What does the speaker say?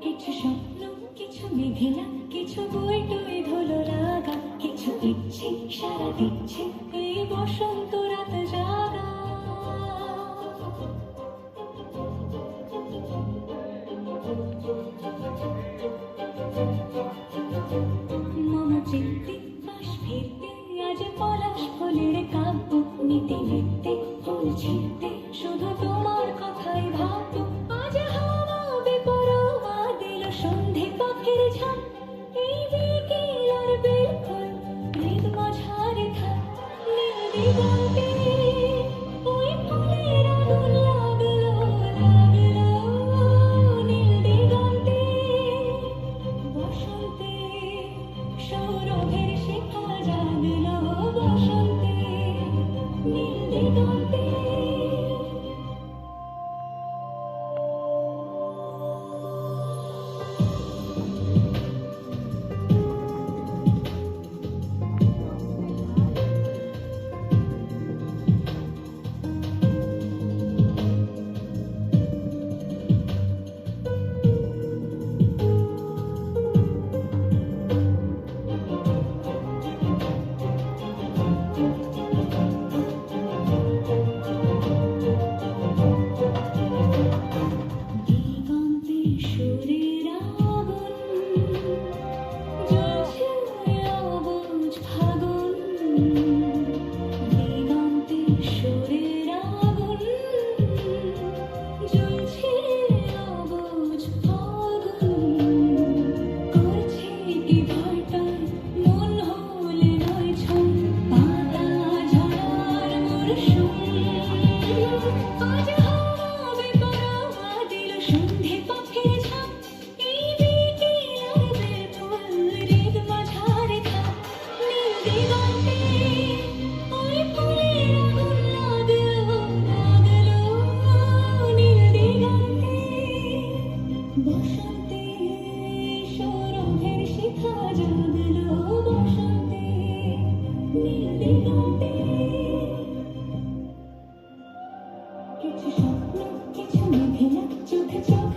কিছু স্বপ্ন, কিছু মেঘলা, কিছু বই টই ধুলো লাগা, কিছু ইচ্ছে সারা দিচ্ছে এই বসন্ত রাত জাগা। মম চিত্তে পাশ ফিরতে আজ পলাশ ফুলের কাব্য, নিতে নিতে ফুল ছিঁড়তে শুধু তোমার কথাই ভাববো। আজ হাওয়া বেপরোয়া দিল সন্ধে পাখির ঝাঁক, এই বিকেল আর বেলফুল হৃদ মাঝারে থাক। নীল দিগন্তে ওই ফুলের আগুন লাগলো লাগলো, নীল দিগন্তে বসন্তে সৌরভের শিখা জাগলো, বসন্তে নীল দিগন্তে। দিগন্তে সুরের আগুন জ্বলছে অবুঝ ফাগুন, দিগন্তে সুরের আগুন জ্বলছে অবুঝ ফাগুন। করছে কি ভয়টায় মন হলে নয় ছুঁ, পাতা ঝরার মরশুম। আজ হাওয়া বেপরোয়া দিল সন্ধে পাখির ঝাঁক, এই বিকেল আর বেলফুল হৃদ মাঝারে থাক। নীল দিগন্তে ওই ফুলের আগুন লাগলো লাগলো, নীল দিগন্তে বসন্তে সৌরভের শিখা জাগলো, বসন্তে নীল দিগন্তে। কিছু স্বপ্ন, কিছু মেঘলা, চোখে চোখ